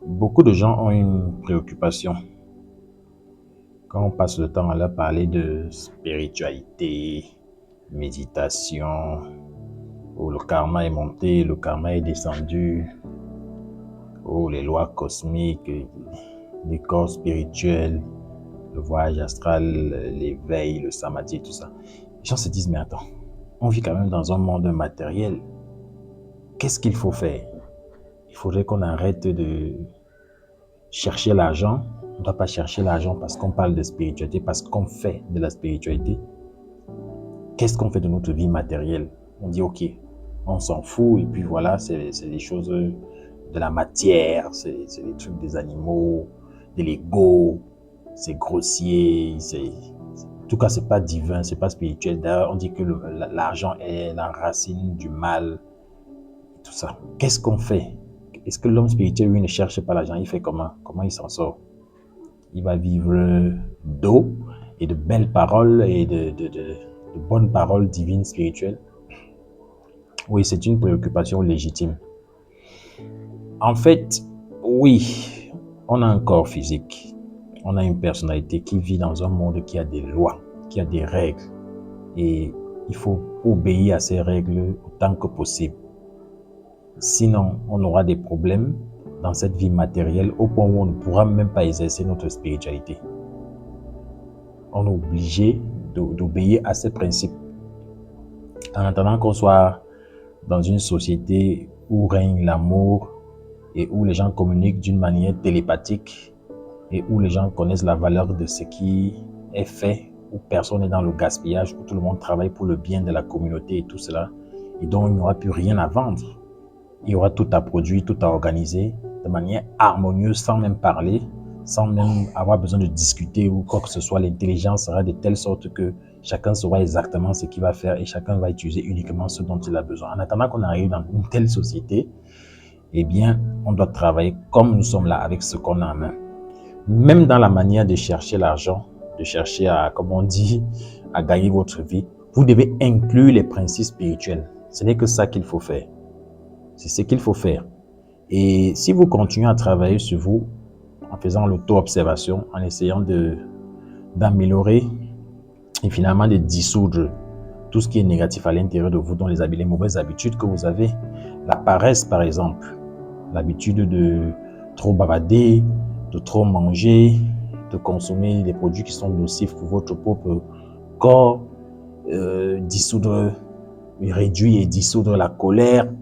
Beaucoup de gens ont une préoccupation quand on passe le temps à leur parler de spiritualité, méditation, où le karma est monté, le karma est descendu, où les lois cosmiques, les corps spirituels, le voyage astral, l'éveil, le samadhi, tout ça. Les gens se disent, mais attends, on vit quand même dans un monde matériel. Qu'est-ce qu'il faut faire? Il faudrait qu'on arrête de chercher l'argent. On ne doit pas chercher l'argent parce qu'on parle de spiritualité, parce qu'on fait de la spiritualité. Qu'est-ce qu'on fait de notre vie matérielle? On dit, ok, on s'en fout, et puis voilà, c'est des choses de la matière, c'est des trucs des animaux, de l'ego, c'est grossier, en tout cas, c'est pas divin, c'est pas spirituel. D'ailleurs, on dit que l'argent est la racine du mal, tout ça. Qu'est-ce qu'on fait? Est-ce que l'homme spirituel, lui, ne cherche pas l'argent? Il fait comment? Comment il s'en sort? Il va vivre d'eau et de belles paroles et de bonnes paroles divines, spirituelles. Oui, c'est une préoccupation légitime. En fait, oui, on a un corps physique. On a une personnalité qui vit dans un monde qui a des lois, qui a des règles. Et il faut obéir à ces règles autant que possible. Sinon, on aura des problèmes dans cette vie matérielle au point où on ne pourra même pas exercer notre spiritualité. On est obligé d'obéir à ces principes. En attendant qu'on soit dans une société où règne l'amour et où les gens communiquent d'une manière télépathique et où les gens connaissent la valeur de ce qui est fait, où personne n'est dans le gaspillage, où tout le monde travaille pour le bien de la communauté et tout cela, et donc il n'y aura plus rien à vendre. Il y aura tout à produire, tout à organiser de manière harmonieuse, sans même parler, sans même avoir besoin de discuter ou quoi que ce soit. L'intelligence sera de telle sorte que chacun saura exactement ce qu'il va faire et chacun va utiliser uniquement ce dont il a besoin. En attendant qu'on arrive dans une telle société, eh bien, on doit travailler comme nous sommes là, avec ce qu'on a en main. Même dans la manière de chercher l'argent, de chercher à, comme on dit, à gagner votre vie, vous devez inclure les principes spirituels. Ce n'est que ça qu'il faut faire. C'est ce qu'il faut faire. Et si vous continuez à travailler sur vous, en faisant l'auto-observation, en essayant d'améliorer et finalement de dissoudre tout ce qui est négatif à l'intérieur de vous, dont les mauvaises habitudes que vous avez, la paresse par exemple, l'habitude de trop bavader, de trop manger, de consommer des produits qui sont nocifs pour votre propre corps, réduire et dissoudre la colère,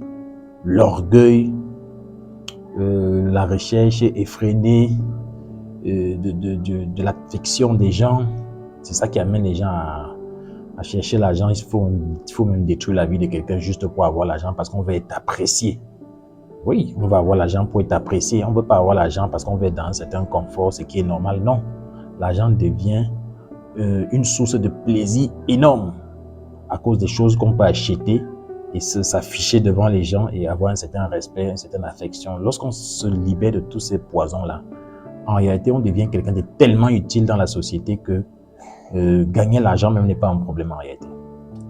l'orgueil, la recherche effrénée de l'affection des gens. C'est ça qui amène les gens à chercher l'argent. Il faut même détruire la vie de quelqu'un juste pour avoir l'argent parce qu'on veut être apprécié. Oui, on va avoir l'argent pour être apprécié. On ne veut pas avoir l'argent parce qu'on veut être dans un certain confort, ce qui est normal. Non, l'argent devient une source de plaisir énorme à cause des choses qu'on peut acheter et s'afficher devant les gens et avoir un certain respect, une certaine affection. Lorsqu'on se libère de tous ces poisons-là, en réalité, on devient quelqu'un de tellement utile dans la société que gagner l'argent même n'est pas un problème en réalité.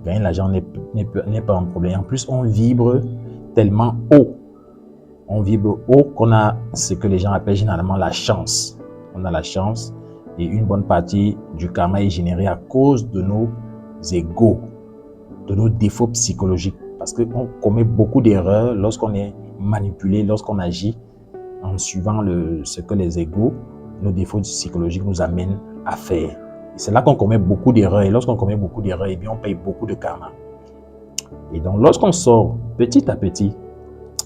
Gagner l'argent n'est pas un problème. En plus, on vibre tellement haut. On vibre haut qu'on a ce que les gens appellent généralement la chance. On a la chance et une bonne partie du karma est générée à cause de nos égos, de nos défauts psychologiques. Parce qu'on commet beaucoup d'erreurs lorsqu'on est manipulé, lorsqu'on agit en suivant ce que les égos, nos défauts psychologiques nous amènent à faire. C'est là qu'on commet beaucoup d'erreurs. Et lorsqu'on commet beaucoup d'erreurs, eh bien, on paye beaucoup de karma. Et donc, lorsqu'on sort petit à petit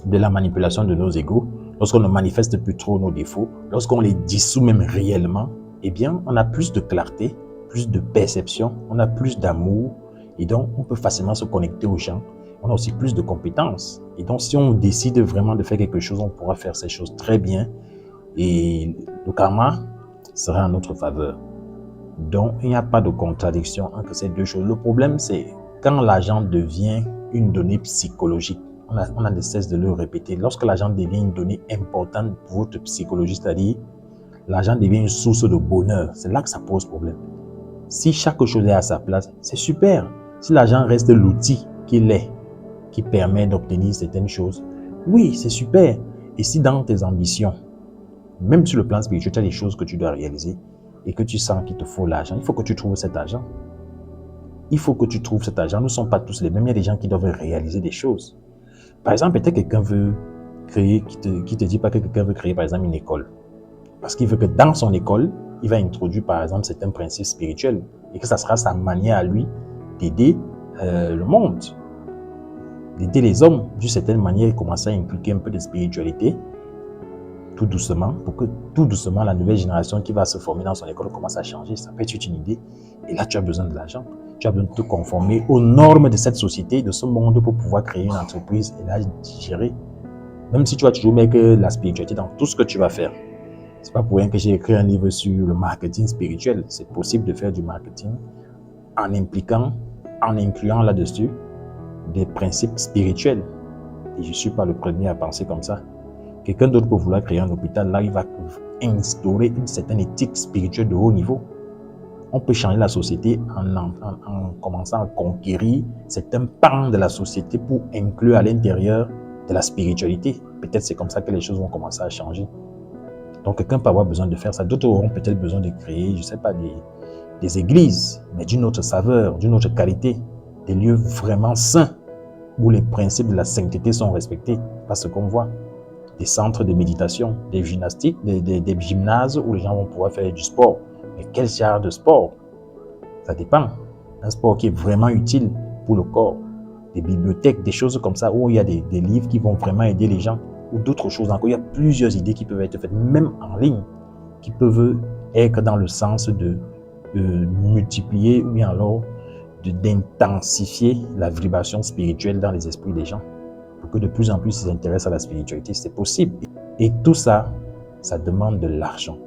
de la manipulation de nos égos, lorsqu'on ne manifeste plus trop nos défauts, lorsqu'on les dissout même réellement, eh bien, on a plus de clarté, plus de perception, on a plus d'amour. Et donc, on peut facilement se connecter aux gens. On a aussi plus de compétences. Et donc, si on décide vraiment de faire quelque chose, on pourra faire ces choses très bien. Et le karma sera en notre faveur. Donc, il n'y a pas de contradiction entre ces deux choses. Le problème, c'est quand l'argent devient une donnée psychologique. On a de cesse de le répéter. Lorsque l'argent devient une donnée importante pour votre psychologie, c'est-à-dire l'argent devient une source de bonheur, c'est là que ça pose problème. Si chaque chose est à sa place, c'est super. Si l'argent reste l'outil qu'il est, qui permet d'obtenir certaines choses, oui, c'est super. Et si dans tes ambitions, Même sur le plan spirituel, tu as des choses que tu dois réaliser et que tu sens qu'il te faut l'argent. Il faut que tu trouves cet argent. Il faut que tu trouves cet argent. Nous ne sommes pas tous les mêmes. Il y a des gens qui doivent réaliser des choses. Par exemple, peut-être quelqu'un veut créer, qui te dit pas que quelqu'un veut créer, par exemple, une école. Parce qu'il veut que dans son école, il va introduire, par exemple, certains principes spirituels et que ça sera sa manière à lui d'aider le monde, d'aider les hommes d'une certaine manière et commencer à inculquer un peu de spiritualité tout doucement, pour que tout doucement, la nouvelle génération qui va se former dans son école commence à changer. Ça peut être une idée. Et là, tu as besoin de l'argent. Tu as besoin de te conformer aux normes de cette société, de ce monde pour pouvoir créer une entreprise et la gérer. Même si tu vas toujours mettre la spiritualité dans tout ce que tu vas faire. C'est pas pour rien que j'ai écrit un livre sur le marketing spirituel. C'est possible de faire du marketing en impliquant, en incluant là-dessus des principes spirituels. Et je ne suis pas le premier à penser comme ça. Quelqu'un d'autre peut vouloir créer un hôpital, là, il va instaurer une certaine éthique spirituelle de haut niveau. On peut changer la société en commençant à conquérir certains pans de la société pour inclure à l'intérieur de la spiritualité. Peut-être c'est comme ça que les choses vont commencer à changer. Donc, quelqu'un peut avoir besoin de faire ça. D'autres auront peut-être besoin de créer, je ne sais pas, des églises, mais d'une autre saveur, d'une autre qualité, des lieux vraiment saints, où les principes de la sainteté sont respectés, pas ce qu'on voit. Des centres de méditation, des gymnastiques, des gymnases où les gens vont pouvoir faire du sport. Mais quel genre de sport? Ça dépend. Un sport qui est vraiment utile pour le corps. Des bibliothèques, des choses comme ça, où il y a des livres qui vont vraiment aider les gens. Ou d'autres choses encore. Il y a plusieurs idées qui peuvent être faites, même en ligne, qui peuvent être dans le sens de multiplier ou bien alors d'intensifier la vibration spirituelle dans les esprits des gens. Pour que de plus en plus ils s'intéressent à la spiritualité, c'est possible. Et tout ça, ça demande de l'argent.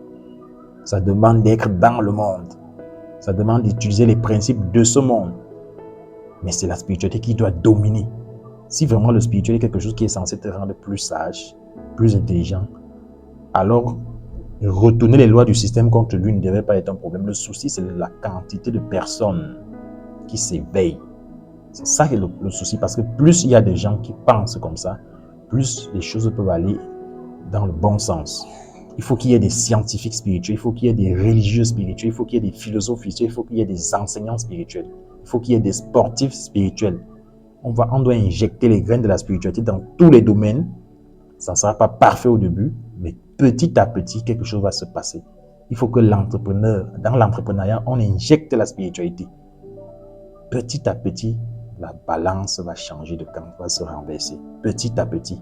Ça demande d'être dans le monde. Ça demande d'utiliser les principes de ce monde. Mais c'est la spiritualité qui doit dominer. Si vraiment le spirituel est quelque chose qui est censé te rendre plus sage, plus intelligent, alors retourner les lois du système contre lui ne devait pas être un problème. Le souci, c'est la quantité de personnes qui s'éveillent. C'est ça qui est le souci, parce que plus il y a des gens qui pensent comme ça, plus les choses peuvent aller dans le bon sens. Il faut qu'il y ait des scientifiques spirituels, il faut qu'il y ait des religieux spirituels, il faut qu'il y ait des philosophes spirituels, il faut qu'il y ait des enseignants spirituels, il faut qu'il y ait des sportifs spirituels. On doit injecter les graines de la spiritualité dans tous les domaines. Ça ne sera pas parfait au début, mais petit à petit, quelque chose va se passer. Il faut que l'entrepreneur, dans l'entrepreneuriat, on injecte la spiritualité. Petit à petit, la balance va changer de camp, va se renverser. Petit à petit.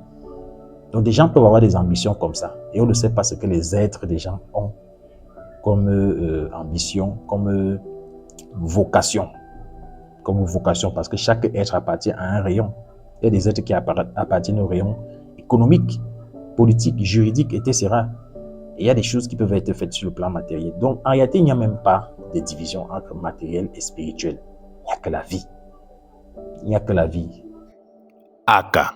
Donc, des gens peuvent avoir des ambitions comme ça. Et on ne sait pas ce que les êtres des gens ont comme ambition, comme vocation. Comme vocation, parce que chaque être appartient à un rayon. Il y a des êtres qui appartiennent au rayon économique, politique, juridique, etc. Et il y a des choses qui peuvent être faites sur le plan matériel. Donc, en réalité, il n'y a même pas de division entre matériel et spirituel. Il n'y a que la vie. Il n'y a que la vie. Aka.